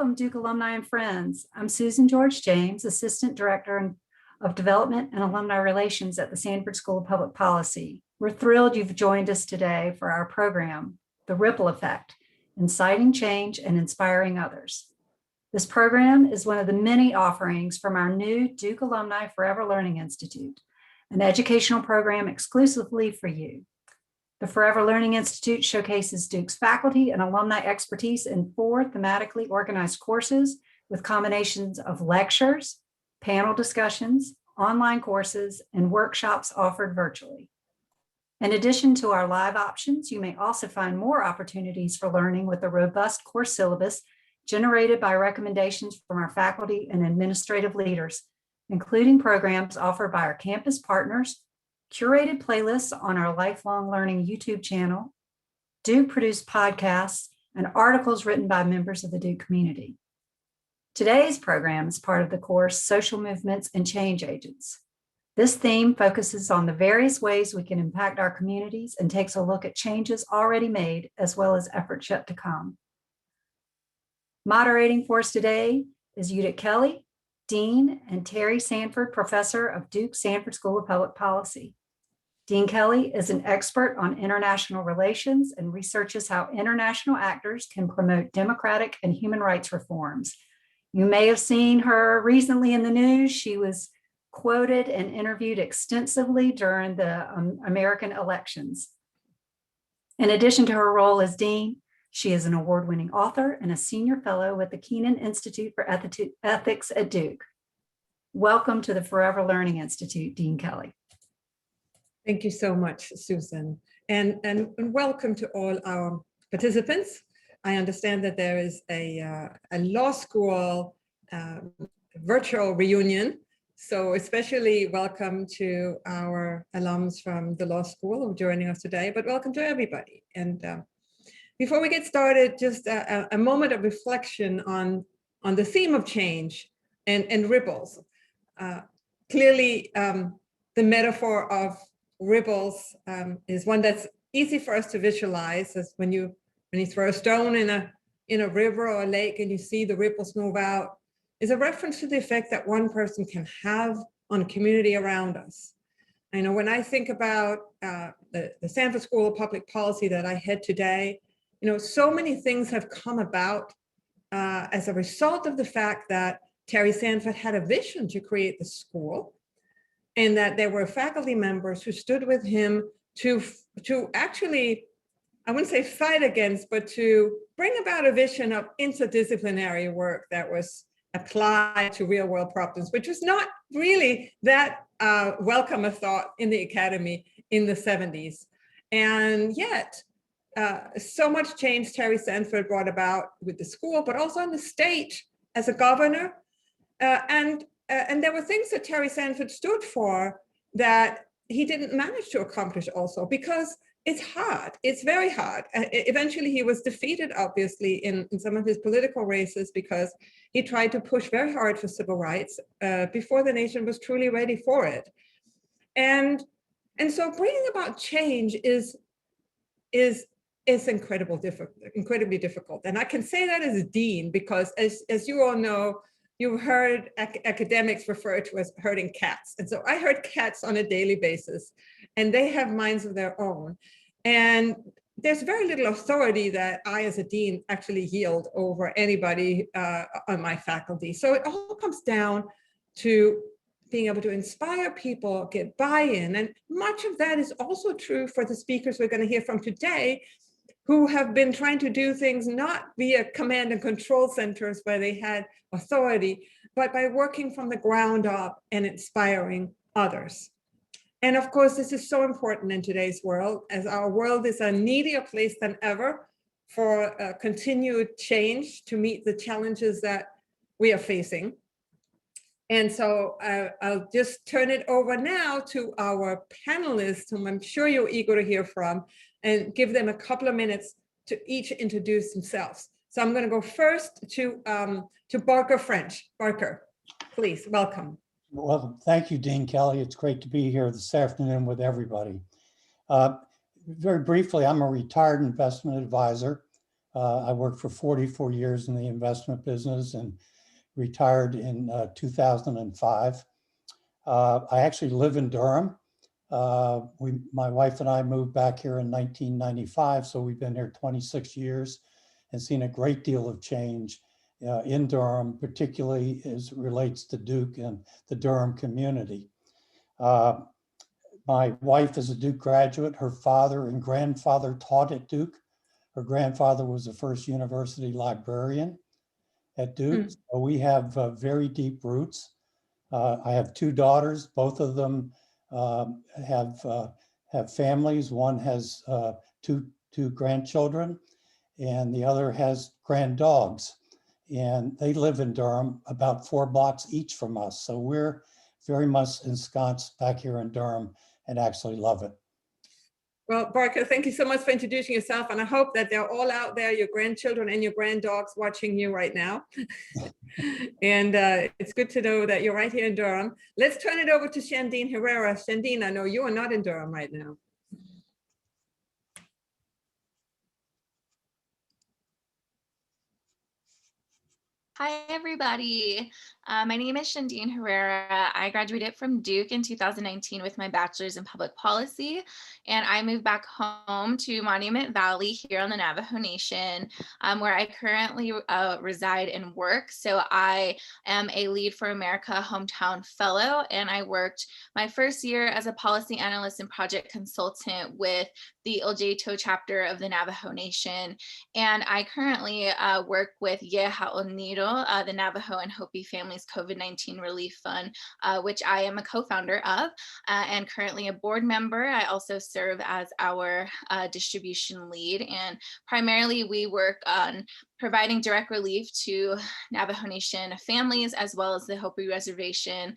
welcome Duke alumni and friends. I'm Susan George James, Assistant Director of Development and Alumni Relations at the Sanford School of Public Policy. We're thrilled you've joined us today for our program, The Ripple Effect, Inciting Change and Inspiring Others. This program is one of the many offerings from our new Duke Alumni Forever Learning Institute, an educational program exclusively for you. The Forever Learning Institute showcases Duke's faculty and alumni expertise in 4 thematically organized courses with combinations of lectures, panel discussions, online courses, and workshops offered virtually. In addition to our live options, you may also find more opportunities for learning with a robust course syllabus generated by recommendations from our faculty and administrative leaders, including programs offered by our campus partners, curated playlists on our Lifelong Learning YouTube channel, Duke-produced podcasts, and articles written by members of the Duke community. Today's program is part of the course Social Movements and Change Agents. This theme focuses on the various ways we can impact our communities and takes a look at changes already made as well as efforts yet to come. Moderating for us today is Judith Kelley, Dean, and Terry Sanford, Professor of Duke Sanford School of Public Policy. Dean Kelley is an expert on international relations and researches how international actors can promote democratic and human rights reforms. You may have seen her recently in the news. She was quoted and interviewed extensively during the American elections. In addition to her role as Dean, she is an award-winning author and a senior fellow with the Keenan Institute for Ethics at Duke. Welcome to the Forever Learning Institute, Dean Kelley. Thank you so much, Susan, and welcome to all our participants. I understand that there is a law school virtual reunion, so especially welcome to our alums from the law school who are joining us today, but welcome to everybody. And before we get started, just a moment of reflection on the theme of change and ripples. Clearly, the metaphor of ripples is one that's easy for us to visualize, as when you throw a stone in a river or a lake and you see the ripples move out, is a reference to the effect that one person can have on a community around us. I know when I think about the Sanford School of Public Policy that I head today, so many things have come about as a result of the fact that Terry Sanford had a vision to create the school, and that there were faculty members who stood with him to actually, I wouldn't say fight against, but to bring about a vision of interdisciplinary work that was applied to real world problems, which was not really that welcome a thought in the academy in the 70s. And yet, so much change Terry Sanford brought about with the school, but also on the state as a governor. And there were things that Terry Sanford stood for that he didn't manage to accomplish also, because it's hard. It's very hard. Eventually, he was defeated, obviously, in some of his political races because he tried to push very hard for civil rights before the nation was truly ready for it. And so bringing about change is incredibly difficult. And I can say that as a dean, because as you all know, you've heard academics refer to as herding cats. And so I herd cats on a daily basis, and they have minds of their own. And there's very little authority that I, as a dean, actually yield over anybody on my faculty. So it all comes down to being able to inspire people, get buy-in. And much of that is also true for the speakers we're going to hear from today, who have been trying to do things not via command and control centers where they had authority, but by working from the ground up and inspiring others. And of course, this is so important in today's world, as our world is a needier place than ever for continued change to meet the challenges that we are facing. And so I'll just turn it over now to our panelists, whom I'm sure you're eager to hear from, and give them a couple of minutes to each introduce themselves. So I'm going to go first to Barker French. Barker, please, welcome. Well, thank you, Dean Kelley. It's great to be here this afternoon with everybody. Very briefly, I'm a retired investment advisor. I worked for 44 years in the investment business and retired in 2005. I actually live in Durham. My wife and I moved back here in 1995, so we've been here 26 years and seen a great deal of change in Durham, particularly as it relates to Duke and the Durham community. My wife is a Duke graduate. Her father and grandfather taught at Duke. Her grandfather was the first university librarian at Duke. So we have very deep roots. I have two daughters. Both of them have families. One has two grandchildren, and the other has grand dogs. And they live in Durham, about 4 blocks each from us. So we're very much ensconced back here in Durham and actually love it. Well, Barker, thank you so much for introducing yourself. And I hope that they're all out there, your grandchildren and your granddogs watching you right now. And it's good to know that you're right here in Durham. Let's turn it over to Shandiin Herrera. Shandiin, I know you are not in Durham right now. Hi, everybody. My name is Shandiin Herrera. I graduated from Duke in 2019 with my bachelor's in public policy, and I moved back home to Monument Valley here on the Navajo Nation, where I currently reside and work. So I am a Lead for America Hometown Fellow, and I worked my first year as a policy analyst and project consultant with the Iljeto chapter of the Navajo Nation. And I currently work with Yehaoniro, the Navajo and Hopi Families COVID-19 Relief Fund, which I am a co-founder of and currently a board member. I also serve as our distribution lead, and primarily we work on providing direct relief to Navajo Nation families as well as the Hopi Reservation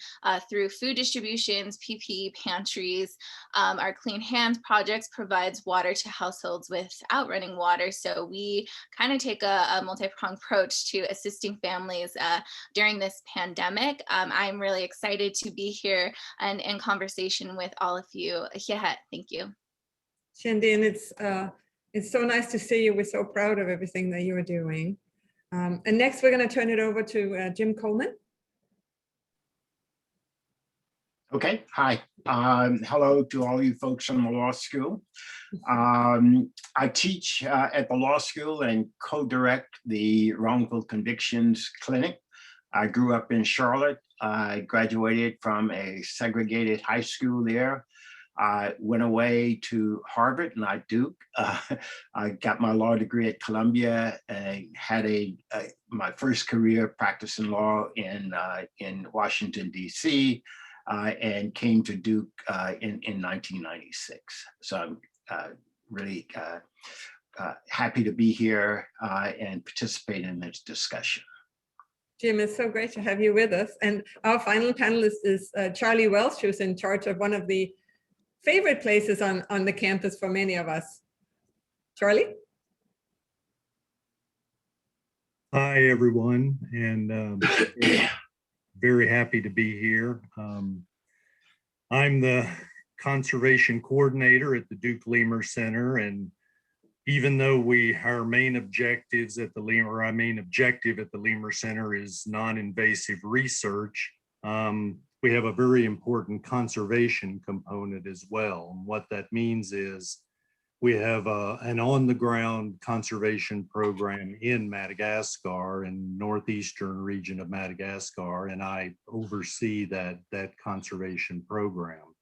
through food distributions, PPE pantries. Our Clean Hands projects provides water to households without running water. So we kind of take a multi-pronged approach to assisting families during this pandemic. I'm really excited to be here and in conversation with all of you. Thank you. Shandiin, it's so nice to see you. We're so proud of everything that you are doing. And next, we're going to turn it over to Jim Coleman. Okay, hi. Hello to all you folks from the law school. I teach at the law school and co-direct the Wrongful Convictions Clinic. I grew up in Charlotte. I graduated from a segregated high school there. I went away to Harvard and Duke. I got my law degree at Columbia and had my first career practicing law in Washington, D.C. And came to Duke in 1996. So I'm really happy to be here and participate in this discussion. Jim, it's so great to have you with us. And our final panelist is Charlie Welch, who's in charge of one of the favorite places on the campus for many of us. Charlie? Hi, everyone, and very happy to be here. I'm the conservation coordinator at the Duke Lemur Center, and even though our main objective at the Lemur Center is non-invasive research, we have a very important conservation component as well. And what that means is we have an on-the-ground conservation program in Madagascar, in northeastern region of Madagascar, and I oversee that conservation program.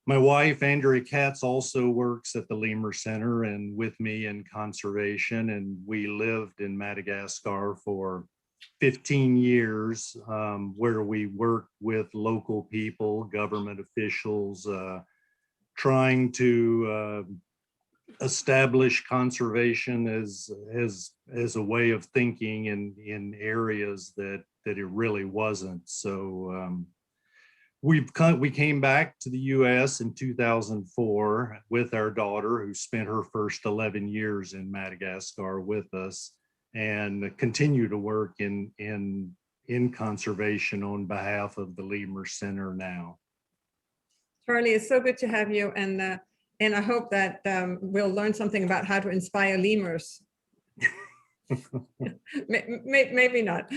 My wife, Andrea Katz, also works at the Lemur Center and with me in conservation, and we lived in Madagascar for 15 years, where we worked with local people, government officials, trying to establish conservation as a way of thinking in areas that it really wasn't. So we came back to the U.S. in 2004 with our daughter, who spent her first 11 years in Madagascar with us, and continue to work in conservation on behalf of the Lemur Center now. Charlie, it's so good to have you, and I hope that we'll learn something about how to inspire lemurs Maybe not.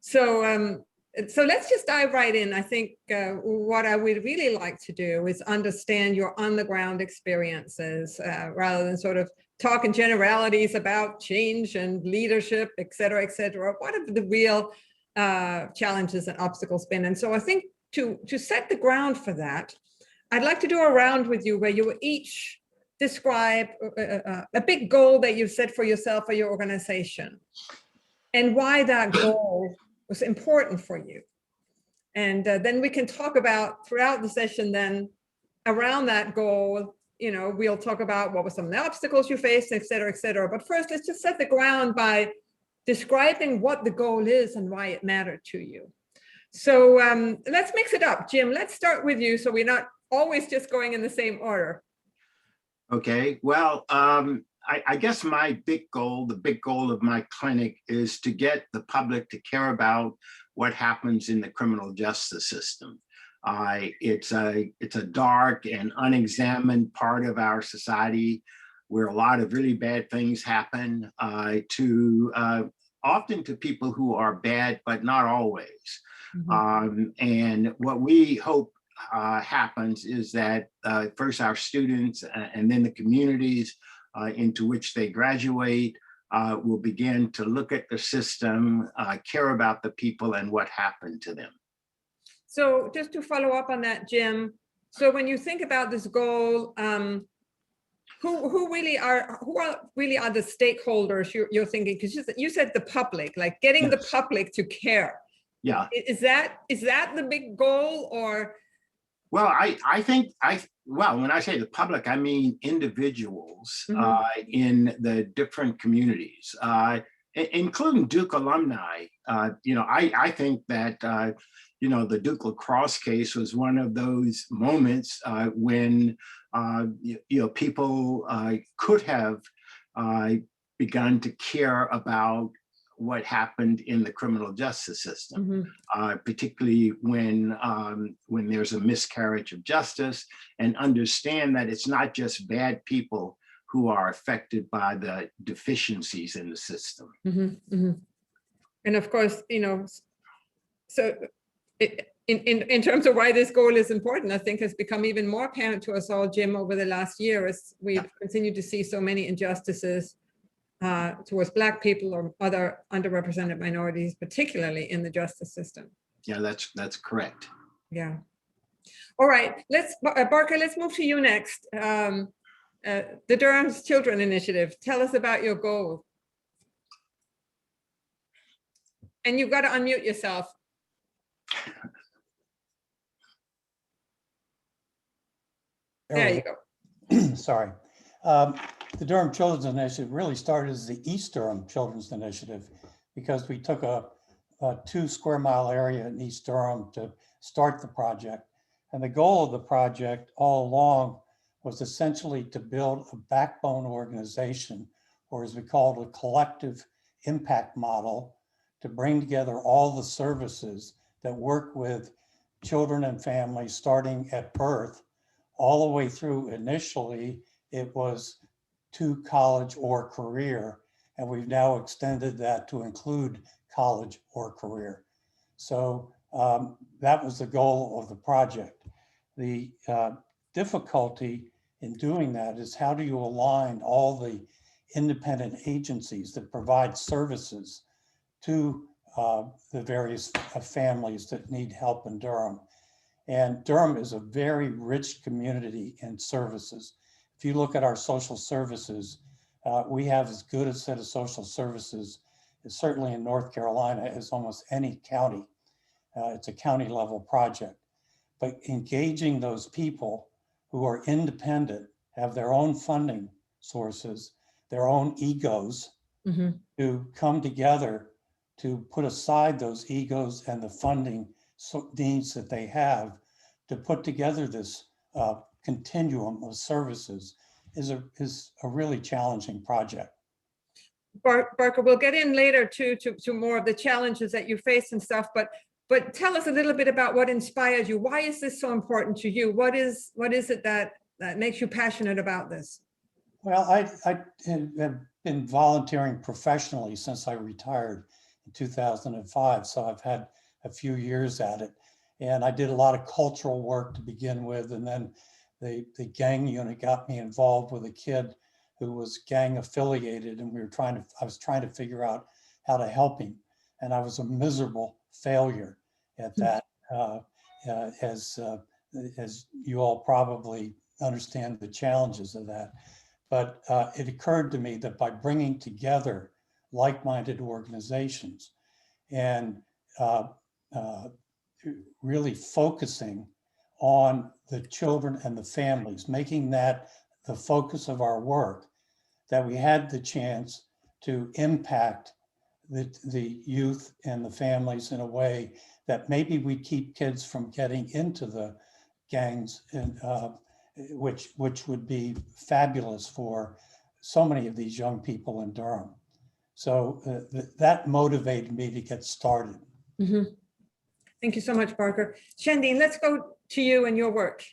So let's just dive right in. I think what I would really like to do is understand your on the ground experiences rather than sort of talk in generalities about change and leadership, et cetera, et cetera. What have the real challenges and obstacles been? And so I think to set the ground for that, I'd like to do a round with you where you each describe a big goal that you've set for yourself or your organization and why that goal was important for you. And then we can talk about throughout the session then around that goal, you know, we'll talk about what were some of the obstacles you faced, et cetera, et cetera. But first, let's just set the ground by describing what the goal is and why it mattered to you. So let's mix it up. Jim, let's start with you so we're not always just going in the same order. Okay, well, I guess my big goal, the big goal of my clinic is to get the public to care about what happens in the criminal justice system. It's a dark and unexamined part of our society where a lot of really bad things happen often to people who are bad, but not always. Mm-hmm. And what we hope happens is that first our students and then the communities into which they graduate will begin to look at the system, care about the people and what happened to them. So just to follow up on that, Jim, so when you think about this goal, who really are the stakeholders you're thinking? Because you said the public, like getting the public to care. Yeah. Is that the big goal or? Well, I think when I say the public, I mean individuals in the different communities, including Duke alumni. I think that, the Duke lacrosse case was one of those moments when, people could have begun to care about what happened in the criminal justice system, particularly when there's a miscarriage of justice, and understand that it's not just bad people who are affected by the deficiencies in the system. And of course, so in terms of why this goal is important, I think has become even more apparent to us all, Jim, over the last year as we've continued to see so many injustices towards Black people or other underrepresented minorities, particularly in the justice system. Yeah, that's correct. Yeah. All right, Barker, let's move to you next. The Durham's Children Initiative. Tell us about your goal. And you've got to unmute yourself. There you go. Sorry. The Durham Children's Initiative really started as the East Durham Children's Initiative because we took a 2 square mile area in East Durham to start the project. And the goal of the project all along was essentially to build a backbone organization, or as we call it, a collective impact model, to bring together all the services that work with children and families starting at birth all the way through. Initially, it was to college or career, and we've now extended that to include college or career. So that was the goal of the project. The difficulty in doing that is how do you align all the independent agencies that provide services to the various families that need help in Durham. And Durham is a very rich community in services. If you look at our social services, we have as good a set of social services, certainly in North Carolina, as almost any county. It's a county level project. But engaging those people who are independent, have their own funding sources, their own egos, to come together to put aside those egos and the funding needs that they have to put together this continuum of services is a really challenging project. Barker, we'll get in later to more of the challenges that you face and stuff, but tell us a little bit about what inspired you. Why is this so important to you? What is it that makes you passionate about this? Well, I have been volunteering professionally since I retired in 2005. So I've had a few years at it. And I did a lot of cultural work to begin with. And then the gang unit got me involved with a kid who was gang affiliated. And I was trying to figure out how to help him. And I was a miserable failure at that, as you all probably understand the challenges of that. But it occurred to me that by bringing together like-minded organizations and really focusing on the children and the families, making that the focus of our work, that we had the chance to impact the youth and the families in a way that maybe we keep kids from getting into the gangs, and which would be fabulous for so many of these young people in Durham. So that motivated me to get started. Mhm. Thank you so much, Parker. Shandiin, let's go to you and your work.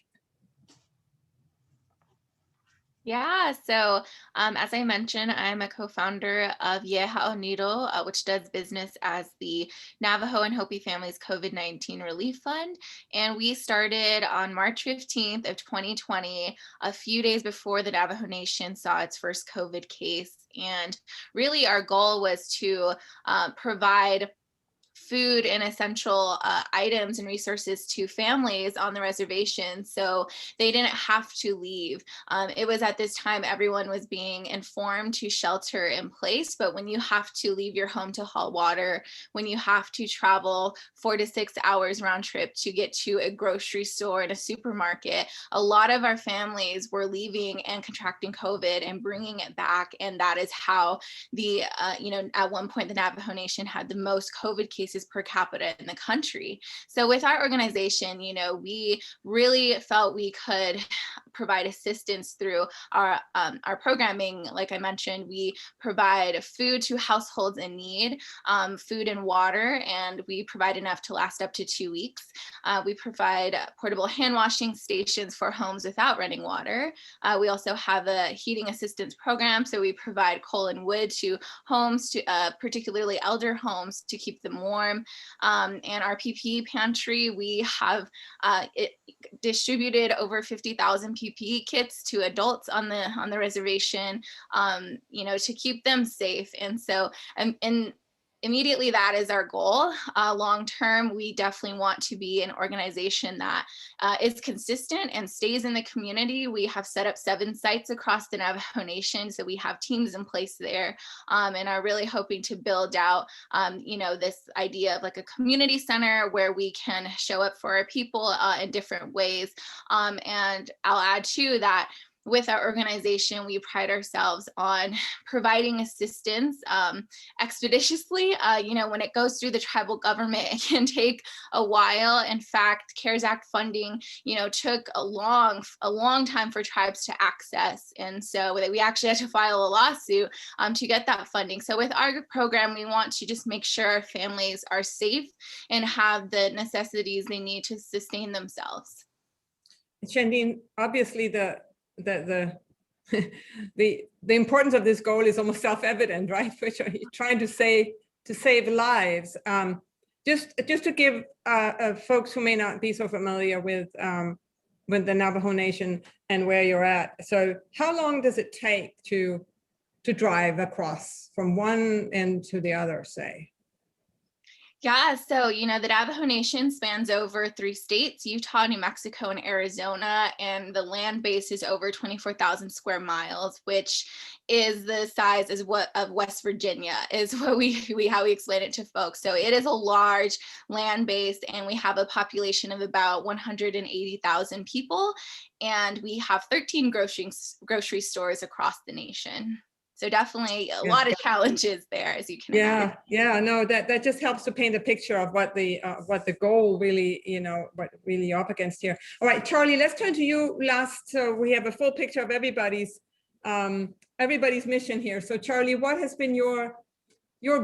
Yeah, so as I mentioned, I'm a co-founder of Yeha Oniro, which does business as the Navajo and Hopi Families COVID-19 Relief Fund. And we started on March 15th of 2020, a few days before the Navajo Nation saw its first COVID case. And really our goal was to provide food and essential items and resources to families on the reservation so they didn't have to leave. It was at this time everyone was being informed to shelter in place, but when you have to leave your home to haul water, when you have to travel 4 to 6 hours round trip to get to a grocery store and a supermarket, a lot of our families were leaving and contracting COVID and bringing it back. And that is how the, at one point the Navajo Nation had the most COVID cases per capita in the country. So with our organization, we really felt we could provide assistance through our programming. Like I mentioned, we provide food to households in need, food and water, and we provide enough to last up to 2 weeks. We provide portable hand washing stations for homes without running water. We also have a heating assistance program, so we provide coal and wood to homes, to particularly elder homes, to keep them warm. And our PPE pantry, we have distributed over 50,000 PPE kits to adults on the reservation, to keep them safe. And so, and immediately that is our goal. Long term, we definitely want to be an organization that is consistent and stays in the community. We have set up 7 sites across the Navajo Nation, so we have teams in place there, and are really hoping to build out, this idea of like a community center where we can show up for our people in different ways. And I'll add too that with our organization, we pride ourselves on providing assistance expeditiously. When it goes through the tribal government, it can take a while. In fact, CARES Act funding, took a long time for tribes to access. And so we actually had to file a lawsuit to get that funding. So with our program, we want to just make sure our families are safe and have the necessities they need to sustain themselves. Shandiin, obviously the importance of this goal is almost self-evident, right? Which are trying to save lives. Just to give folks who may not be so familiar with the Navajo Nation and where you're at. So how long does it take to drive across from one end to the other, say? Yeah, so, the Navajo Nation spans over 3 states, Utah, New Mexico, and Arizona, and the land base is over 24,000 square miles, which is the size of West Virginia, is what how we explain it to folks. So it is a large land base, and we have a population of about 180,000 people, and we have 13 grocery stores across the nation. So definitely a lot of challenges there, as you can imagine. Yeah, no, that just helps to paint a picture of what the goal really, what really you're up against here. All right, Charlie, let's turn to you last. So we have a full picture of everybody's mission here. So Charlie, what has been your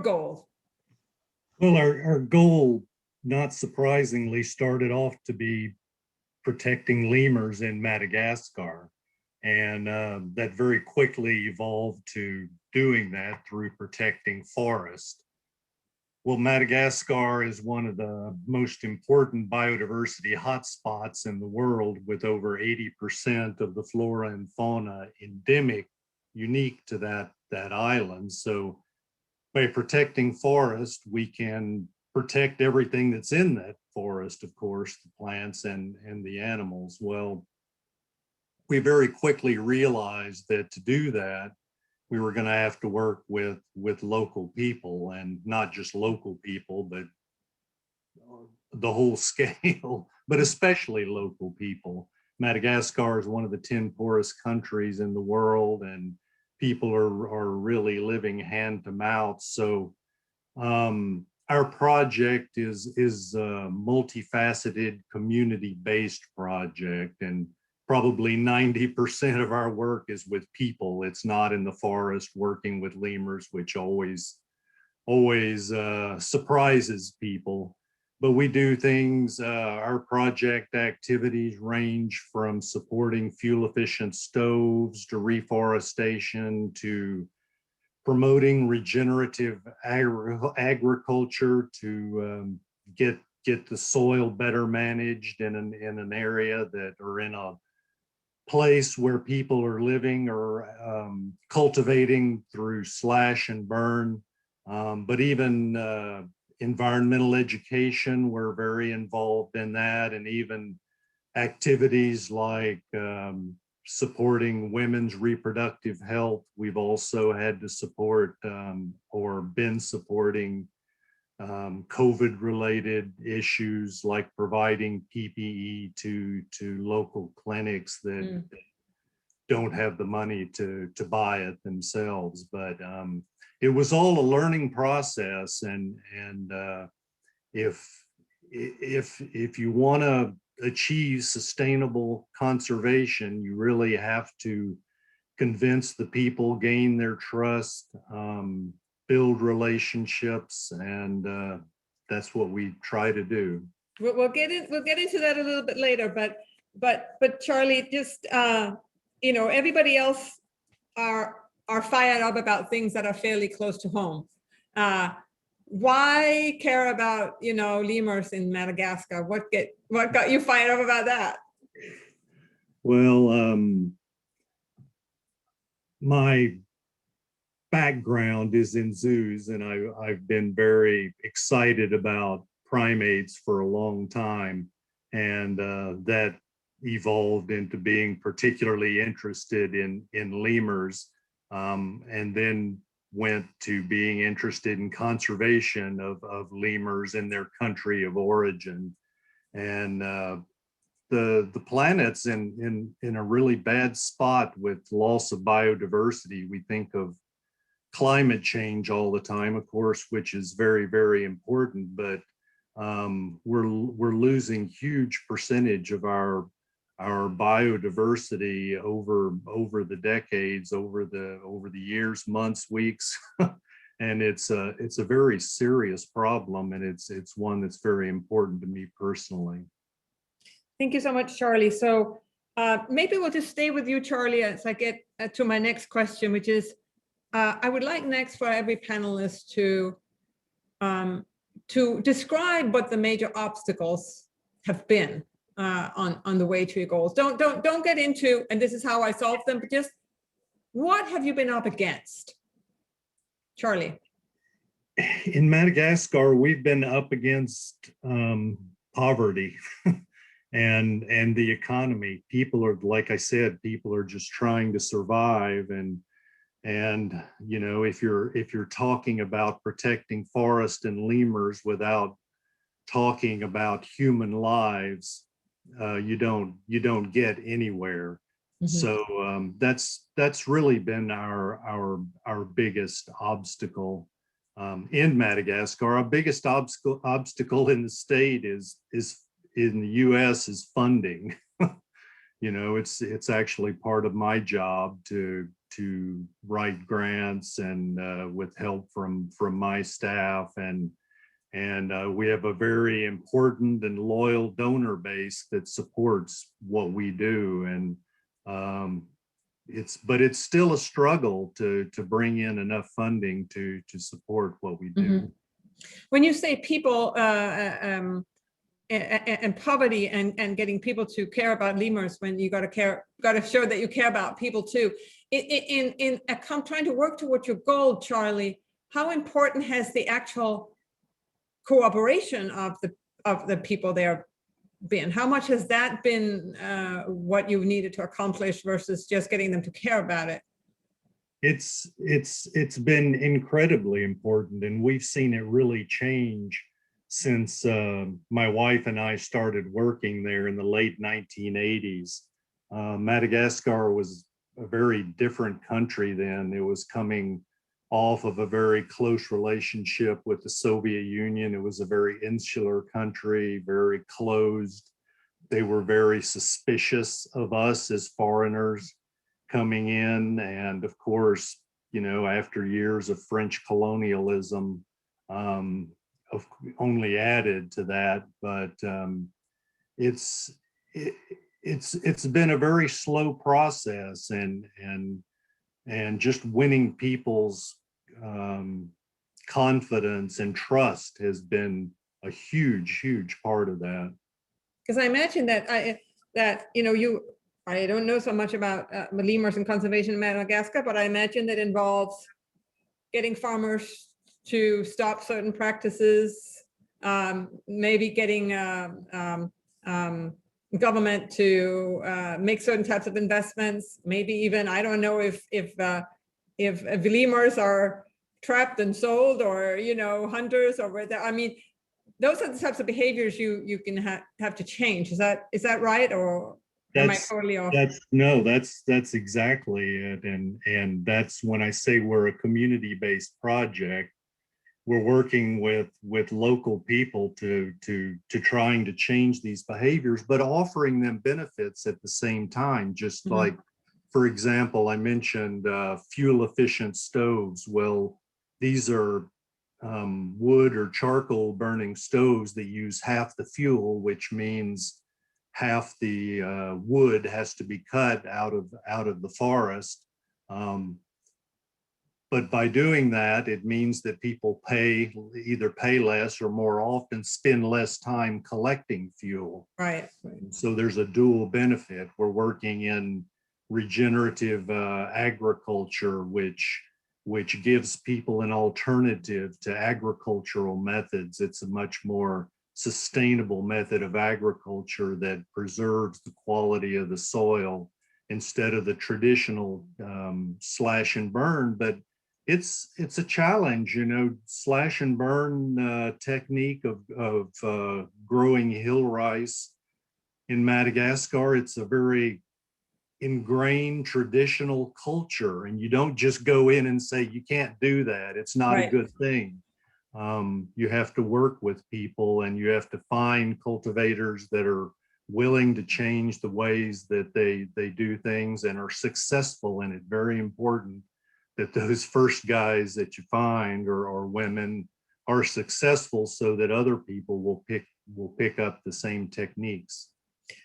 goal? Well, our goal, not surprisingly, started off to be protecting lemurs in Madagascar. And that very quickly evolved to doing that through protecting forest. Well, Madagascar is one of the most important biodiversity hotspots in the world, with over 80% of the flora and fauna endemic, unique to that island. So by protecting forest, we can protect everything that's in that forest, of course, the plants and the animals. Well, we very quickly realized that to do that, we were going to have to work with local people, and not just local people, but the whole scale, but especially local people. Madagascar is one of the 10 poorest countries in the world, and people are really living hand to mouth. So our project is a multifaceted, community-based project, and probably 90% of our work is with people. It's not in the forest working with lemurs, which always surprises people. But we do things, our project activities range from supporting fuel-efficient stoves to reforestation to promoting regenerative agriculture to get the soil better managed in an area that, or in a place where people are living or cultivating through slash and burn. But even environmental education, we're very involved in that, and even activities like supporting women's reproductive health. We've also had to support or been supporting COVID-related issues, like providing PPE to local clinics that don't have the money to buy it themselves. But it was all a learning process, and if you want to achieve sustainable conservation, you really have to convince the people, gain their trust, build relationships, and that's what we try to do. We'll get into that a little bit later, but Charlie, just you know, everybody else are fired up about things that are fairly close to home. Why care about, you know, lemurs in Madagascar? What got you fired up about that? Well, my background is in zoos, and I've been very excited about primates for a long time, and that evolved into being particularly interested in lemurs, and then went to being interested in conservation of lemurs in their country of origin. And the planet's in a really bad spot with loss of biodiversity. We think of climate change all the time, of course, which is very, very important, but we're losing huge percentage of our biodiversity over the decades, over the years, months, weeks. And it's a very serious problem, and it's one that's very important to me personally. Thank you so much, Charlie. So maybe we'll just stay with you, Charlie, as I get to my next question, which is, I would like next for every panelist to describe what the major obstacles have been on the way to your goals. Don't get into, and this is how I solve them, but just what have you been up against? Charlie. In Madagascar, we've been up against poverty and the economy. People are, like I said, people are just trying to survive, and you know, if you're talking about protecting forest and lemurs without talking about human lives, you don't get anywhere. Mm-hmm. So that's really been our biggest obstacle in Madagascar. Our biggest obstacle in the state is in the U.S. is funding. You know, it's actually part of my job to write grants, and with help from my staff, and we have a very important and loyal donor base that supports what we do. And but it's still a struggle to bring in enough funding to support what we do. Mhm. When you say people and poverty and getting people to care about lemurs, when you got to show that you care about people too. In trying to work towards your goal, Charlie, how important has the actual cooperation of the people there been? How much has that been what you needed to accomplish versus just getting them to care about it? It's been incredibly important, and we've seen it really change since my wife and I started working there in the late 1980s. Madagascar was a very different country then. It was coming off of a very close relationship with the Soviet Union. It was a very insular country, very closed. They were very suspicious of us as foreigners coming in. And of course, you know, after years of French colonialism, only added to that. But it's been a very slow process, and just winning people's confidence and trust has been a huge part of that. Because I imagine that you know, I don't know so much about lemurs and conservation in Madagascar, but I imagine that involves getting farmers to stop certain practices, maybe getting government to make certain types of investments, maybe even, I don't know if lemurs are trapped and sold, or, you know, hunters, or whether, I mean, those are the types of behaviors you can have to change. Is that right? Or am I totally off? That's exactly it. And that's when I say we're a community-based project. We're working with local people to trying to change these behaviors, but offering them benefits at the same time. Just like, for example, I mentioned fuel efficient stoves. Well, these are wood or charcoal burning stoves that use half the fuel, which means half the wood has to be cut out of the forest. But by doing that, it means that people either pay less or more often spend less time collecting fuel. Right. So there's a dual benefit. We're working in regenerative agriculture, which gives people an alternative to agricultural methods. It's a much more sustainable method of agriculture that preserves the quality of the soil instead of the traditional slash and burn. But it's a challenge, you know, slash and burn technique of growing hill rice in Madagascar. It's a very ingrained traditional culture, and you don't just go in and say you can't do that. It's not a good thing. You have to work with people, and you have to find cultivators that are willing to change the ways that they do things and are successful in it. Very important that those first guys that you find or women are successful, so that other people will pick up the same techniques.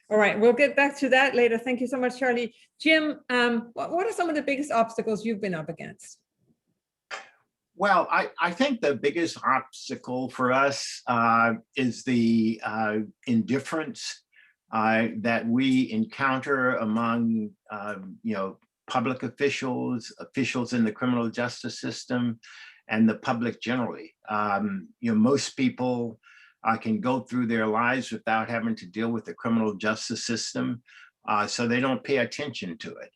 All right, we'll get back to that later. Thank you so much, Charlie. Jim, what are some of the biggest obstacles you've been up against? Well, I think the biggest obstacle for us is the indifference that we encounter among, you know, public officials in the criminal justice system, and the public generally. You know, most people can go through their lives without having to deal with the criminal justice system, so they don't pay attention to it.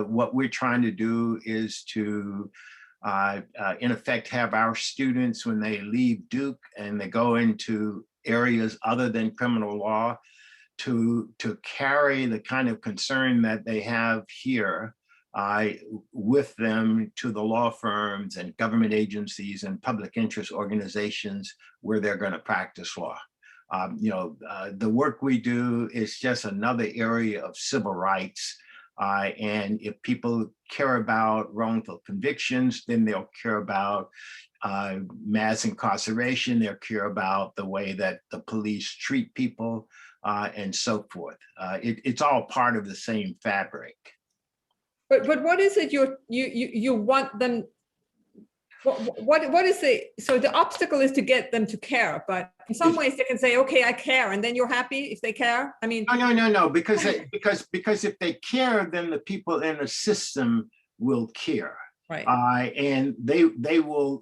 What we're trying to do is to, in effect, have our students, when they leave Duke and they go into areas other than criminal law, to carry the kind of concern that they have here with them to the law firms and government agencies and public interest organizations where they're going to practice law. You know, the work we do is just another area of civil rights And if people care about wrongful convictions, then they'll care about mass incarceration, they'll care about the way that the police treat people, and so forth. It's all part of the same fabric. But what is it you want them? What is so the obstacle is to get them to care, but in some ways they can say, okay, I care, and then you're happy if they care. I mean, No, because if they care, then the people in the system will care. right. And they will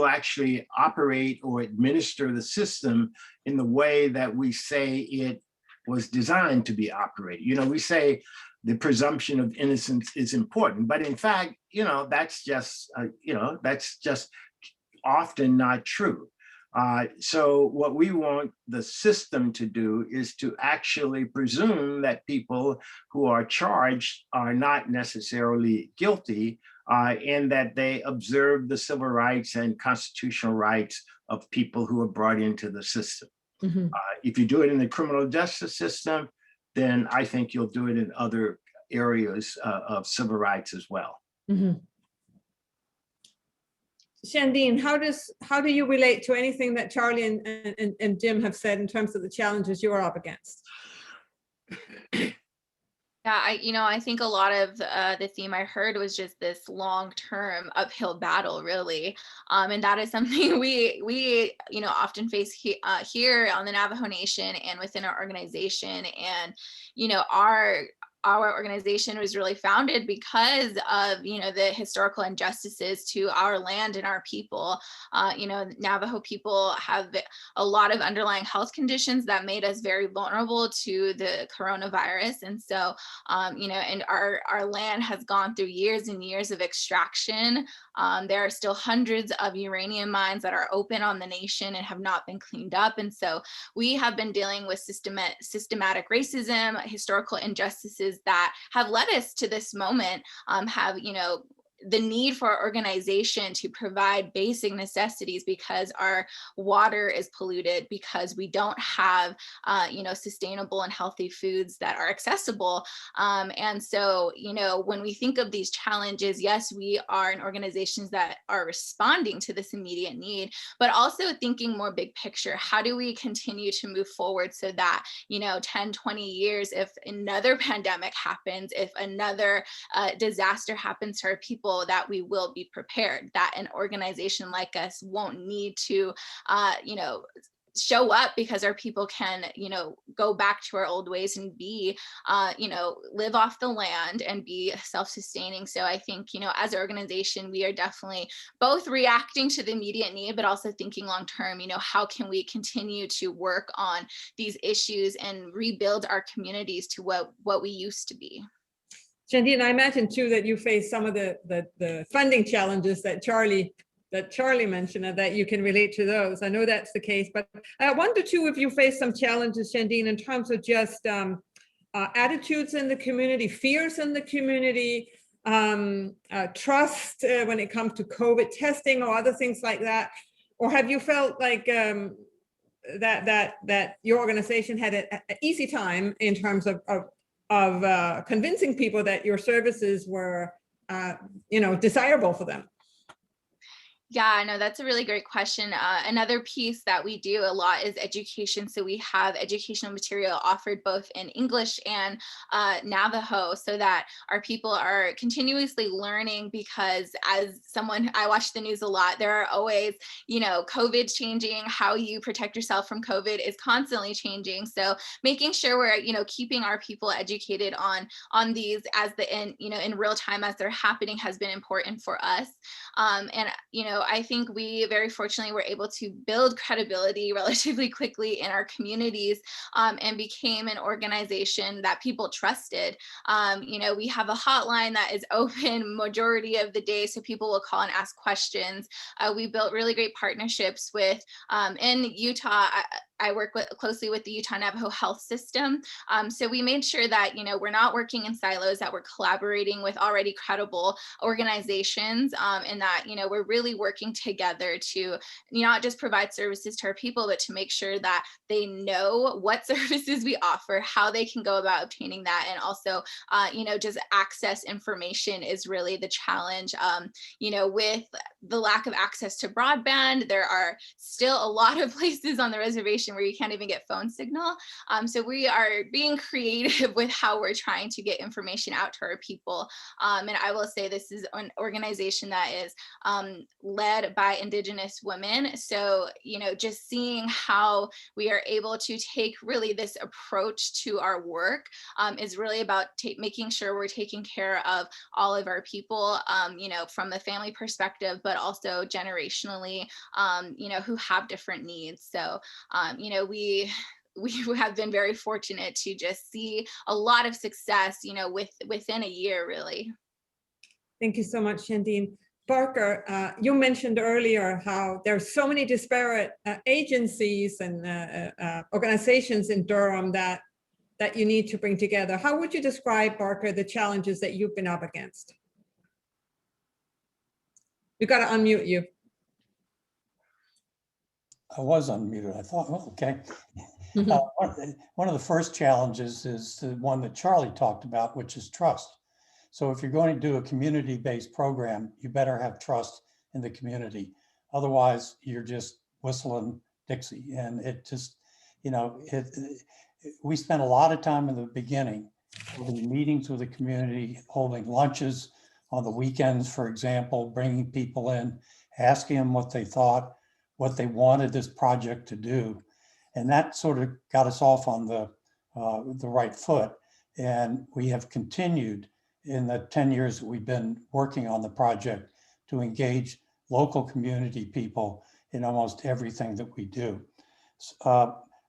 actually operate or administer the system in the way that we say it was designed to be operated. You know, we say the presumption of innocence is important, but in fact, you know, that's just often not true. So what we want the system to do is to actually presume that people who are charged are not necessarily guilty, and that they observe the civil rights and constitutional rights of people who are brought into the system. Mm-hmm. If you do it in the criminal justice system, then I think you'll do it in other areas of civil rights as well. Mm-hmm. Shandiin, how do you relate to anything that Charlie and Jim have said in terms of the challenges you are up against? Yeah, I think a lot of the theme I heard was just this long-term uphill battle, really, and that is something we often face here on the Navajo Nation and within our organization. And our organization was really founded because of the historical injustices to our land and our people. Navajo people have a lot of underlying health conditions that made us very vulnerable to the coronavirus, and so and our land has gone through years and years of extraction. There are still hundreds of uranium mines that are open on the nation and have not been cleaned up, and so we have been dealing with systematic racism, historical injustices that have led us to this moment, the need for our organization to provide basic necessities because our water is polluted, because we don't have, sustainable and healthy foods that are accessible. And so, when we think of these challenges, yes, we are an organizations that are responding to this immediate need, but also thinking more big picture. How do we continue to move forward so that, 10, 20 years, if another pandemic happens, if another disaster happens to our people, that we will be prepared, that an organization like us won't need to show up because our people can go back to our old ways and be live off the land and be self-sustaining. So I think as an organization, we are definitely both reacting to the immediate need, but also thinking long term, how can we continue to work on these issues and rebuild our communities to what we used to be. Shandiin, I imagine too that you face some of the funding challenges that Charlie mentioned, and that you can relate to those. I know that's the case, but I wonder too if you face some challenges, Shandiin, in terms of just attitudes in the community, fears in the community, trust when it comes to COVID testing or other things like that. Or have you felt like that your organization had an easy time in terms of convincing people that your services were, desirable for them? Yeah, no, that's a really great question. Another piece that we do a lot is education. So we have educational material offered both in English and Navajo, so that our people are continuously learning, because as someone, I watch the news a lot, there are always, COVID changing, how you protect yourself from COVID is constantly changing. So making sure we're, keeping our people educated on these in real time as they're happening has been important for us. I think we very fortunately were able to build credibility relatively quickly in our communities, and became an organization that people trusted. We have a hotline that is open majority of the day, so people will call and ask questions. We built really great partnerships with, in Utah, I work closely with the Utah Navajo Health System. So we made sure that, we're not working in silos, that we're collaborating with already credible organizations, and that, we're really working together to not just provide services to our people, but to make sure that they know what services we offer, how they can go about obtaining that, and also, just access information is really the challenge. With the lack of access to broadband, there are still a lot of places on the reservation where you can't even get phone signal. So we are being creative with how we're trying to get information out to our people. And I will say this is an organization that is led by Indigenous women. So, just seeing how we are able to take really this approach to our work is really about making sure we're taking care of all of our people, from the family perspective, but also generationally, who have different needs. So, we have been very fortunate to just see a lot of success, within a year, really. Thank you so much, Shandiin. Parker, you mentioned earlier how there's so many disparate agencies and organizations in Durham that you need to bring together. How would you describe, Parker, the challenges that you've been up against? You got to unmute you. I was unmuted. I thought, oh, okay. One of the first challenges is the one that Charlie talked about, which is trust. So if you're going to do a community-based program, you better have trust in the community. Otherwise, you're just whistling Dixie. And it just, we spent a lot of time in the beginning holding meetings with the community, holding lunches on the weekends, for example, bringing people in, asking them what they thought, what they wanted this project to do. And that sort of got us off on the right foot. And we have continued in the 10 years that we've been working on the project to engage local community people in almost everything that we do.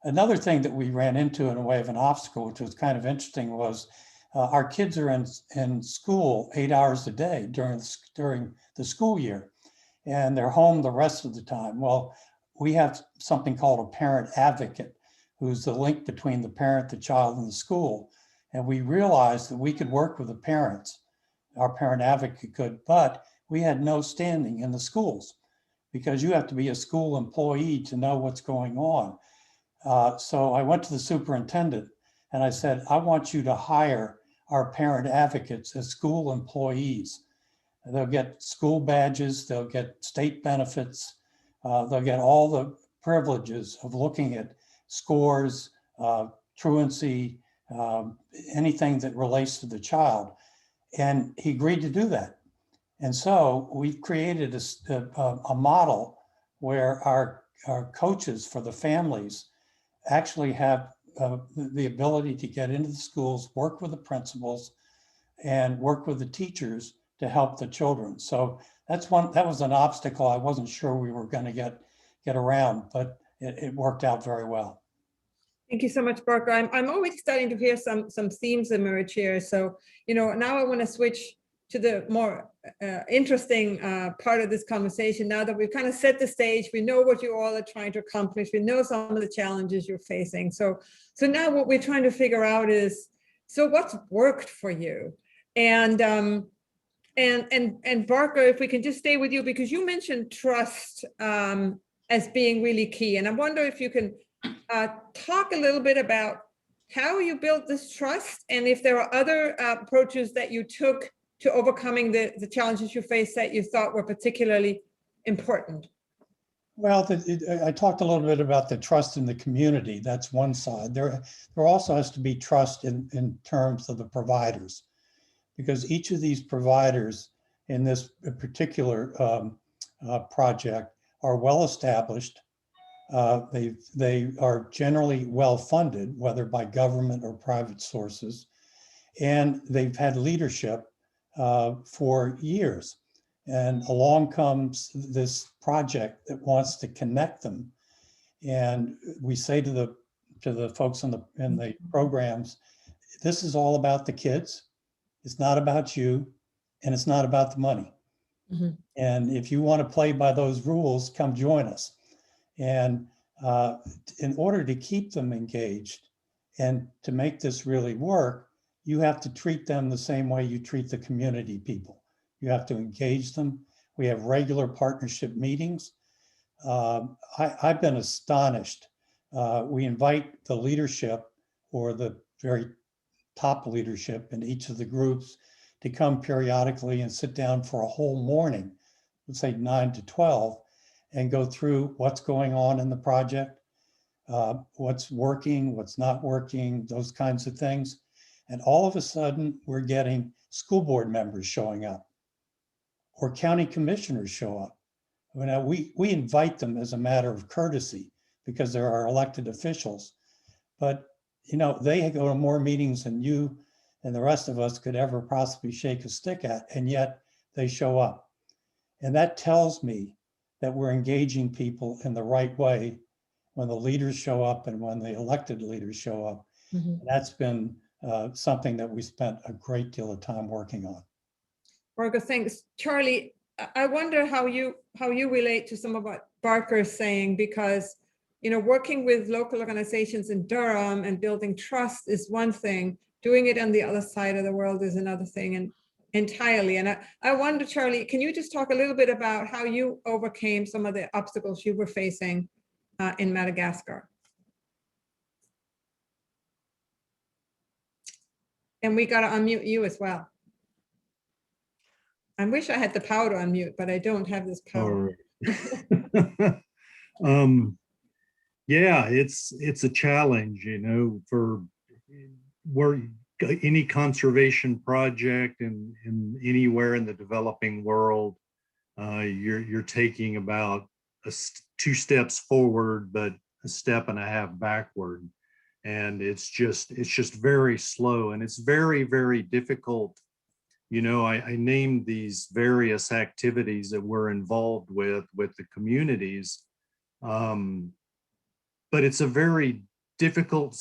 Another thing that we ran into in a way of an obstacle, which was kind of interesting, was our kids are in school 8 hours a day during the school year, and they're home the rest of the time. Well, we have something called a parent advocate, who's the link between the parent, the child, and the school. And we realized that we could work with the parents, our parent advocate could, but we had no standing in the schools because you have to be a school employee to know what's going on. So I went to the superintendent and I said, I want you to hire our parent advocates as school employees. They'll get school badges, they'll get state benefits, they'll get all the privileges of looking at scores, truancy, anything that relates to the child. And he agreed to do that. And so we've created a model where our coaches for the families actually have the ability to get into the schools, work with the principals, and work with the teachers to help the children. So that was an obstacle I wasn't sure we were going to get around, but it worked out very well. Thank you so much, Parker. I'm always starting to hear some themes emerge here. So, now I want to switch to the more interesting part of this conversation. Now that we've kind of set the stage, we know what you all are trying to accomplish. We know some of the challenges you're facing. So now what we're trying to figure out is, so what's worked for you? And Parker, if we can just stay with you, because you mentioned trust as being really key. And I wonder if you can talk a little bit about how you built this trust and if there are other approaches that you took to overcoming the challenges you faced that you thought were particularly important. Well, I talked a little bit about the trust in the community. That's one side. There also has to be trust in terms of the providers, because each of these providers in this particular project are well established. They are generally well funded, whether by government or private sources, and they've had leadership for years. And along comes this project that wants to connect them. And we say to the folks in the programs, this is all about the kids. It's not about you, and it's not about the money. Mm-hmm. And if you want to play by those rules, come join us. And In order to keep them engaged and to make this really work, you have to treat them the same way you treat the community people. You have to engage them. We have regular partnership meetings. I've been astonished. We invite the leadership or the very top leadership in each of the groups to come periodically and sit down for a whole morning, let's say 9 to 12, and go through what's going on in the project, what's working, what's not working, those kinds of things. And all of a sudden, we're getting school board members showing up or county commissioners show up. We invite them as a matter of courtesy because they're our elected officials. But they go to more meetings than you and the rest of us could ever possibly shake a stick at, and yet they show up. And that tells me that we're engaging people in the right way when the leaders show up and when the elected leaders show up. Mhm. That's been something that we spent a great deal of time working on. Margo, thanks. Charlie, I wonder how you relate to some of what Barker's saying, because working with local organizations in Durham and building trust is one thing. Doing it on the other side of the world is another thing, and entirely. And I wonder, Charlie, can you just talk a little bit about how you overcame some of the obstacles you were facing in Madagascar? And we got to unmute you as well. I wish I had the power to unmute, but I don't have this power. Yeah, it's a challenge, for any conservation project and anywhere in the developing world. You're taking about 2 steps forward, but a step and a half backward, and it's just very slow, and it's very, very difficult. I named these various activities that we're involved with the communities, but it's a very difficult.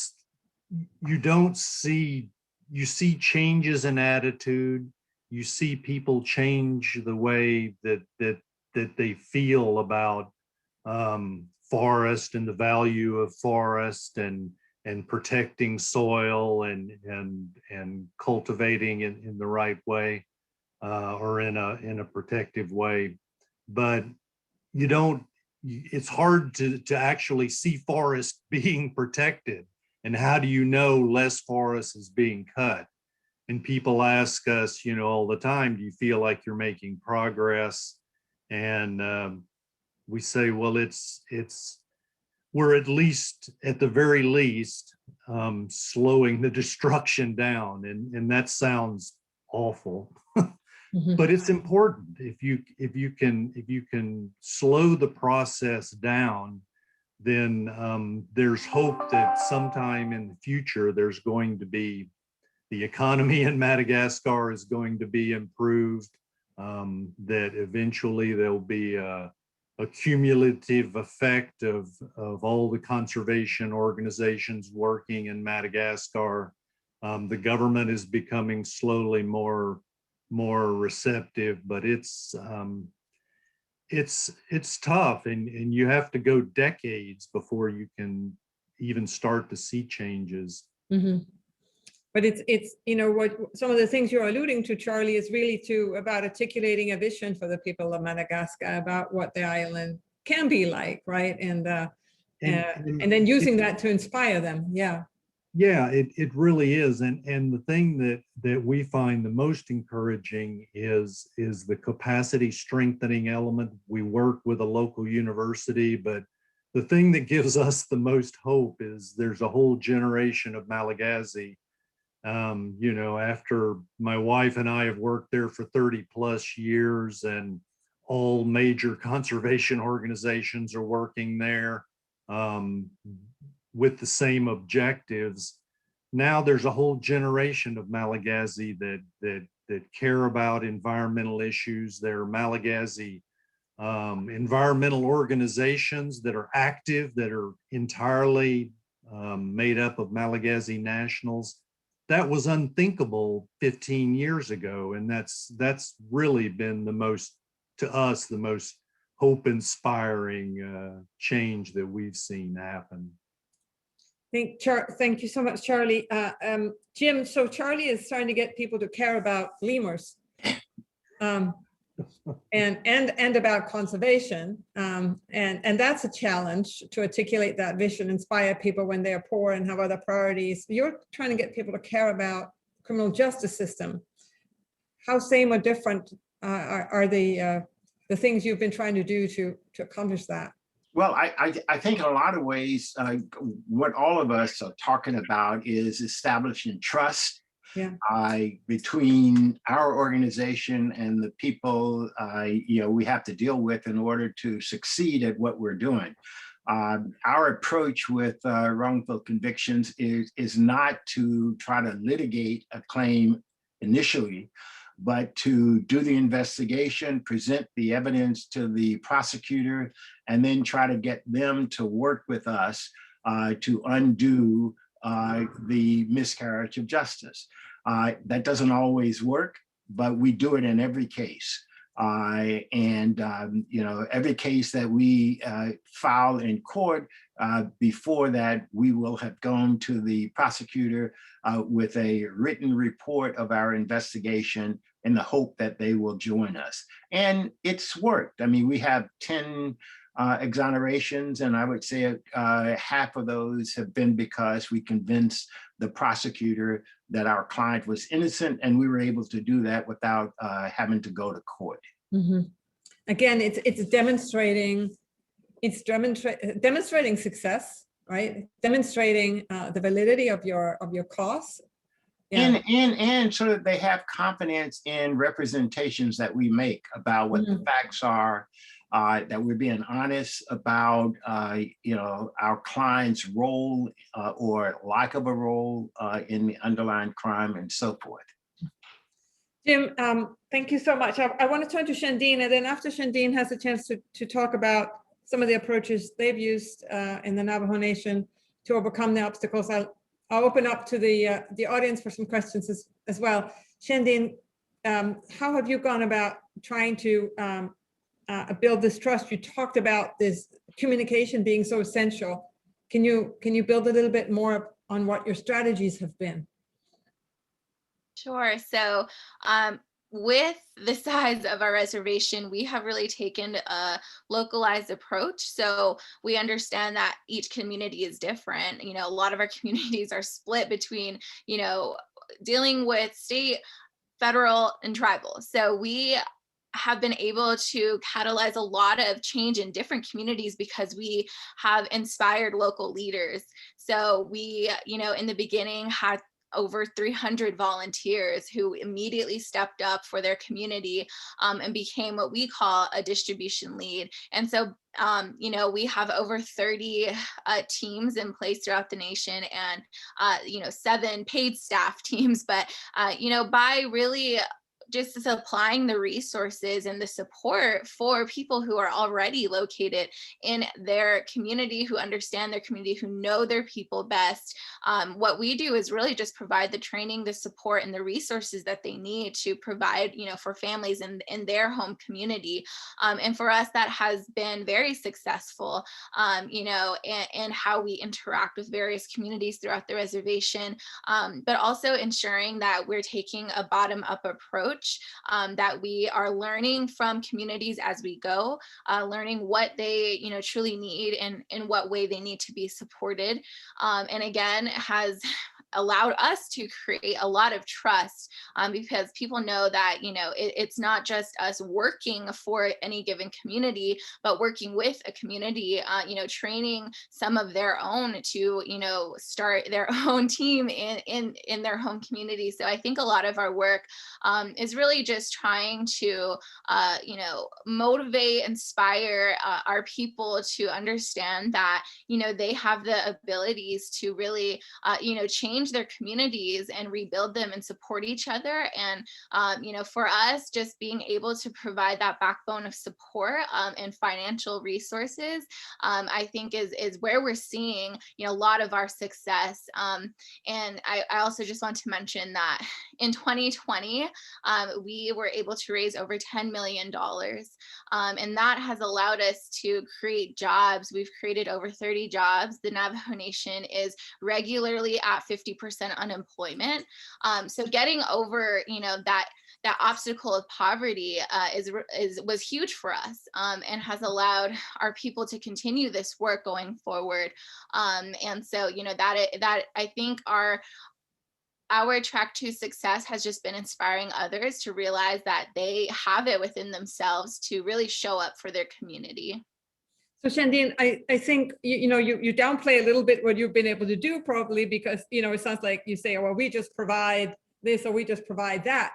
You see changes in attitude. You see people change the way that they feel about forest and the value of forest and protecting soil and cultivating in the right way or in a protective way. But it's hard to actually see forest being protected. And how do you know less forest is being cut? And people ask us, all the time, do you feel like you're making progress? And we say, well, we're at the very least, slowing the destruction down. And that sounds awful, but it's important. If you can slow the process down, then there's hope that sometime in the future, there's going to be the economy in Madagascar is going to be improved, that eventually there'll be a cumulative effect of all the conservation organizations working in Madagascar. The government is becoming slowly more receptive, but it's tough, and you have to go decades before you can even start to see changes. Mm-hmm. But it's what some of the things you're alluding to, Charlie, is really about articulating a vision for the people of Madagascar about what the island can be like, right? And then using that to inspire them. Yeah. Yeah, it really is. And the thing that we find the most encouraging is the capacity strengthening element. We work with a local university, but the thing that gives us the most hope is there's a whole generation of Malagasy. After my wife and I have worked there for 30 plus years, and all major conservation organizations are working there with the same objectives. Now there's a whole generation of Malagasy that care about environmental issues. There are Malagasy environmental organizations that are active, that are entirely made up of Malagasy nationals. That was unthinkable 15 years ago. And that's really been the most hope-inspiring change that we've seen happen. Thank you so much, Charlie. Jim, so Charlie is trying to get people to care about lemurs and about conservation. And that's a challenge to articulate that vision, inspire people when they're poor and have other priorities. You're trying to get people to care about the criminal justice system. How same or different are the things you've been trying to do to accomplish that? Well, I think in a lot of ways, what all of us are talking about is establishing trust between our organization and the people we have to deal with in order to succeed at what we're doing. Our approach with wrongful convictions is not to try to litigate a claim initially, but to do the investigation, present the evidence to the prosecutor, and then try to get them to work with us to undo the miscarriage of justice. That doesn't always work, but we do it in every case. Every case that we file in court, before that, we will have gone to the prosecutor with a written report of our investigation in the hope that they will join us. And it's worked. I mean, we have 10 exonerations, and I would say half of those have been because we convinced the prosecutor that our client was innocent, and we were able to do that without having to go to court. Mm-hmm. Again, it's demonstrating success, right? Demonstrating the validity of your cause. Yeah. And so that they have confidence in representations that we make about what the facts are, that we're being honest about, our client's role or lack of a role in the underlying crime and so forth. Jim, thank you so much. I want to turn to Shandiin, and then after Shandiin has a chance to talk about some of the approaches they've used in the Navajo Nation to overcome the obstacles, I'll open up to the audience for some questions as well. Shandiin, how have you gone about trying to build this trust? You talked about this communication being so essential. Can you build a little bit more on what your strategies have been? Sure. So with the size of our reservation, we have really taken a localized approach. So we understand that each community is different. A lot of our communities are split between, dealing with state, federal, and tribal. So we have been able to catalyze a lot of change in different communities because we have inspired local leaders. So we, in the beginning had over 300 volunteers who immediately stepped up for their community and became what we call a distribution lead. And so, we have over 30 teams in place throughout the nation and, 7 paid staff teams. But, by really just supplying the resources and the support for people who are already located in their community, who understand their community, who know their people best. What we do is really just provide the training, the support, and the resources that they need to provide, for families in their home community. And for us, that has been very successful, and how we interact with various communities throughout the reservation, but also ensuring that we're taking a bottom-up approach, that we are learning from communities as we go, learning what they truly need and in what way they need to be supported, and again has allowed us to create a lot of trust, because people know that it's not just us working for any given community, but working with a community, training some of their own to start their own team in their home community. So I think a lot of our work is really just trying to motivate, inspire our people to understand that they have the abilities to really change change their communities and rebuild them and support each other. And, for us, just being able to provide that backbone of support and financial resources, I think is where we're seeing, a lot of our success. And I also just want to mention that in 2020, we were able to raise over $10 million. And that has allowed us to create jobs. We've created over 30 jobs. The Navajo Nation is regularly at 50% unemployment. So getting over, that obstacle of poverty was huge for us, and has allowed our people to continue this work going forward. And so, that I think our track to success has just been inspiring others to realize that they have it within themselves to really show up for their community. So Shandiin, I think, you downplay a little bit what you've been able to do, probably because, it sounds like you say, oh, well, we just provide this or we just provide that.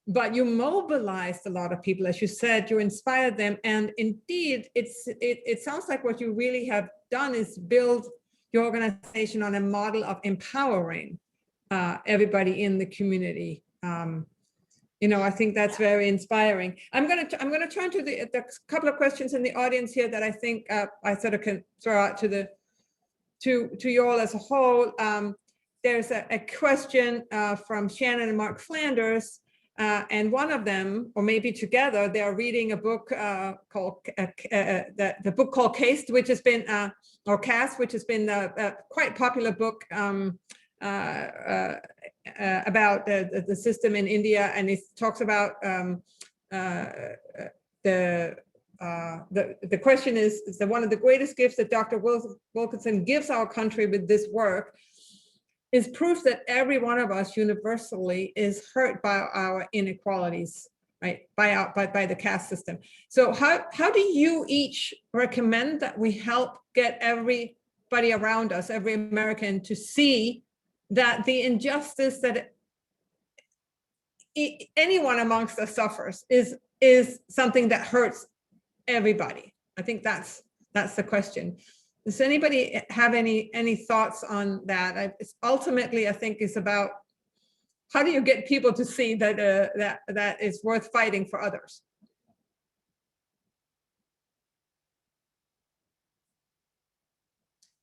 But you mobilized a lot of people, as you said, you inspired them. And indeed, it sounds like what you really have done is build your organization on a model of empowering everybody in the community. I think that's very inspiring. I'm going to turn to the couple of questions in the audience here that I think I sort of can throw out to you all as a whole. There's a question from Shannon and Mark Flanders, and one of them, or maybe together, they are reading a book called the book called Caste, which has been or Caste, which has been a quite popular book about the system in India, and it talks about the question is that one of the greatest gifts that Dr. Wilkinson gives our country with this work is proof that every one of us universally is hurt by our inequalities, right? By the caste system. So how do you each recommend that we help get everybody around us, every American, to see that the injustice that anyone amongst us suffers is something that hurts everybody? I think that's the question. Does anybody have any thoughts on that? It's ultimately, I think, is about how do you get people to see that that is worth fighting for others?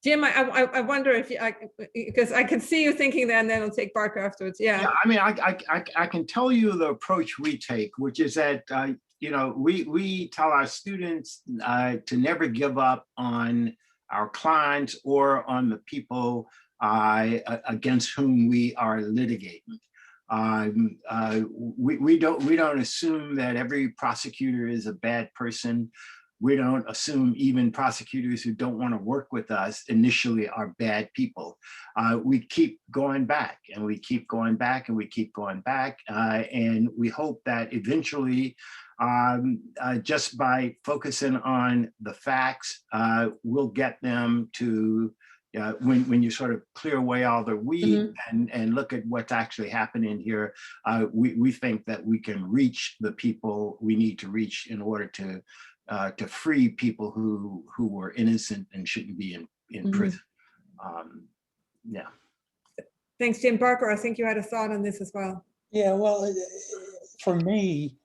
Jim, I wonder if because I can see you thinking that, and then I'll take Barker afterwards. Yeah. I mean, I can tell you the approach we take, which is that we tell our students to never give up on our clients or on the people against whom we are litigating. We don't assume that every prosecutor is a bad person. We don't assume even prosecutors who don't want to work with us initially are bad people. We keep going back, and we keep going back, and we keep going back. And we hope that eventually, just by focusing on the facts, we'll get them to, when you sort of clear away all the weed and look at what's actually happening here, we think that we can reach the people we need to reach in order to free people who were innocent and shouldn't be in prison. Yeah. Thanks, Jim. Barker, I think you had a thought on this as well. Yeah, well, for me,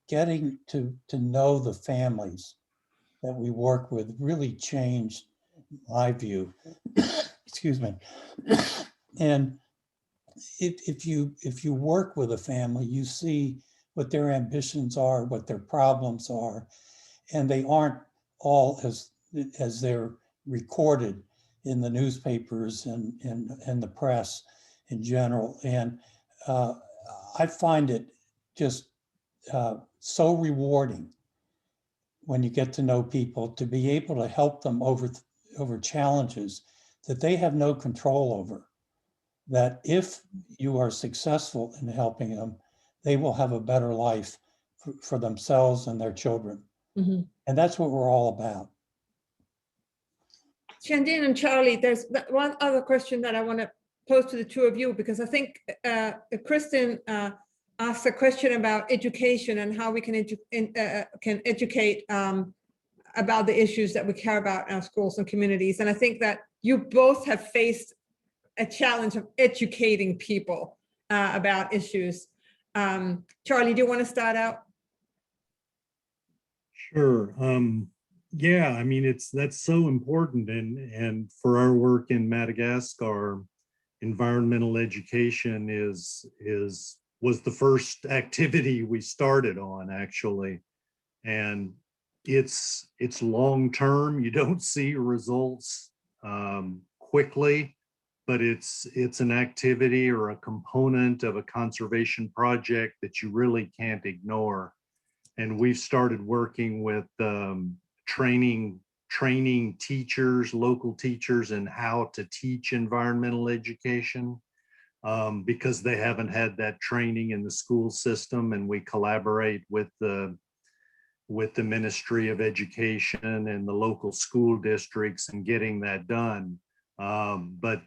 getting to know the families that we work with really changed my view. Excuse me. And if you work with a family, you see what their ambitions are, what their problems are, and they aren't all as they're recorded in the newspapers and the press in general. And I find it just so rewarding when you get to know people, to be able to help them over challenges that they have no control over, that if you are successful in helping them, they will have a better life for themselves and their children. And that's what we're all about. Shandiin and Charlie, there's one other question that I want to pose to the two of you, because I think Kristen asked a question about education and how we can educate about the issues that we care about in our schools and communities. And I think that you both have faced a challenge of educating people about issues. Charlie, do you want to start out? Sure. Yeah, I mean, that's so important. And for our work in Madagascar, environmental education was the first activity we started on, actually. And it's long term. You don't see results quickly, but it's an activity or a component of a conservation project that you really can't ignore. And we've started working with training teachers, local teachers, in how to teach environmental education, because they haven't had that training in the school system. And we collaborate with the Ministry of Education and the local school districts in getting that done. But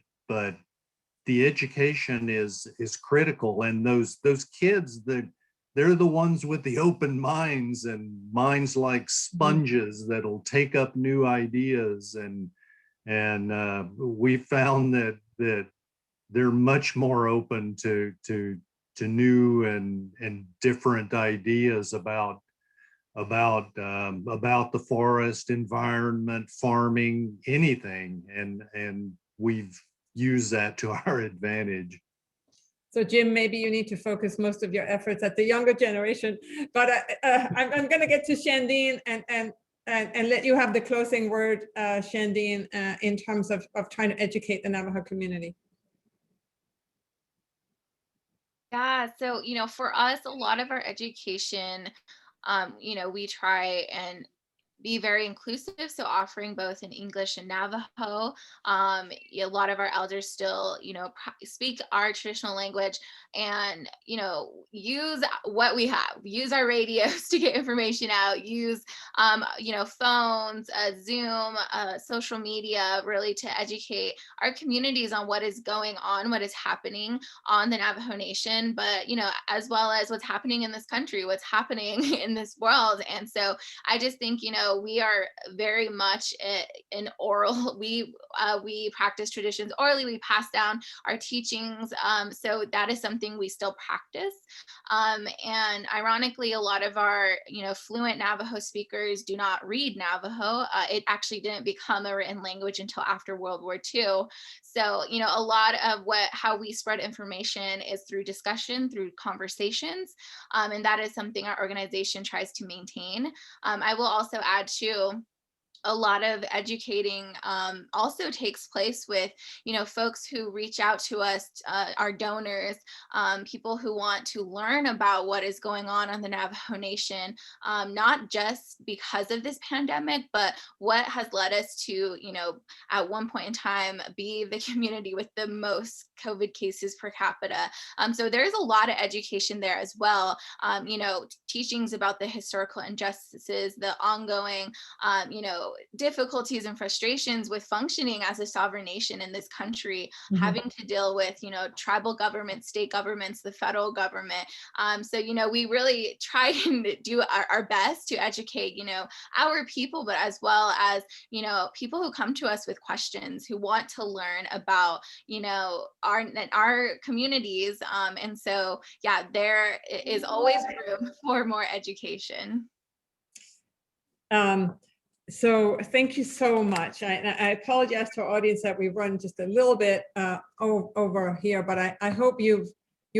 the education is critical, and those kids, they're the ones with the open minds, and minds like sponges that'll take up new ideas. And we found that they're much more open to new and different ideas about the forest, environment, farming, anything, and we've used that to our advantage. So Jim, maybe you need to focus most of your efforts at the younger generation, but I'm going to get to Shandiin and let you have the closing word, Shandiin, in terms of trying to educate the Navajo community. Yeah, so, for us, a lot of our education, we try and be very inclusive, so offering both in English and Navajo. A lot of our elders still, speak our traditional language, and use what we have. Use our radios to get information out. Use phones, Zoom, social media, really to educate our communities on what is going on, what is happening on the Navajo Nation, but as well as what's happening in this country, what's happening in this world. And so I just think we are very much an oral. We practice traditions orally. We pass down our teachings. So that is something we still practice. And ironically, a lot of our fluent Navajo speakers do not read Navajo. It actually didn't become a written language until after World War II. So a lot of how we spread information is through discussion, through conversations, and that is something our organization tries to maintain. I will also add too, a lot of educating also takes place with, folks who reach out to us, our donors, people who want to learn about what is going on the Navajo Nation, not just because of this pandemic, but what has led us to, at one point in time, be the community with the most COVID cases per capita. So there's a lot of education there as well. Teachings about the historical injustices, the ongoing, difficulties and frustrations with functioning as a sovereign nation in this country, having to deal with, tribal governments, state governments, the federal government. So, we really try and do our best to educate, our people, but as well as, people who come to us with questions, who want to learn about, our communities. And so, yeah, there is always room for more education. So thank you so much. I apologize to our audience that we run just a little bit over here, but I hope you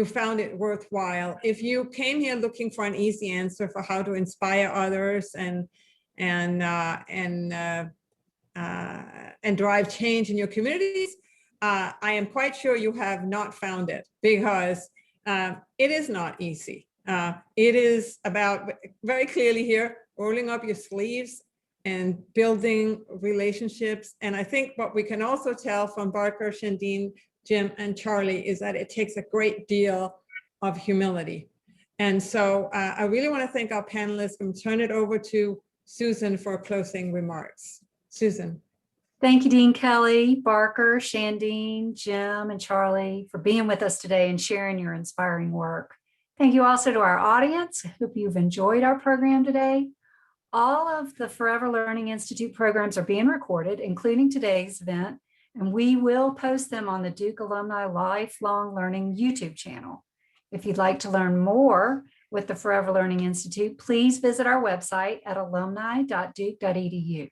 found it worthwhile. If you came here looking for an easy answer for how to inspire others and drive change in your communities, I am quite sure you have not found it, because it is not easy. It is about, very clearly here, rolling up your sleeves and building relationships. And I think what we can also tell from Barker, Shandiin, Jim, and Charlie is that it takes a great deal of humility. And so I really want to thank our panelists. I'm going to turn it over to Susan for closing remarks. Susan. Thank you, Dean Kelley, Barker, Shandiin, Jim, and Charlie for being with us today and sharing your inspiring work. Thank you also to our audience. I hope you've enjoyed our program today. All of the Forever Learning Institute programs are being recorded, including today's event, and we will post them on the Duke Alumni Lifelong Learning YouTube channel. If you'd like to learn more with the Forever Learning Institute, please visit our website at alumni.duke.edu.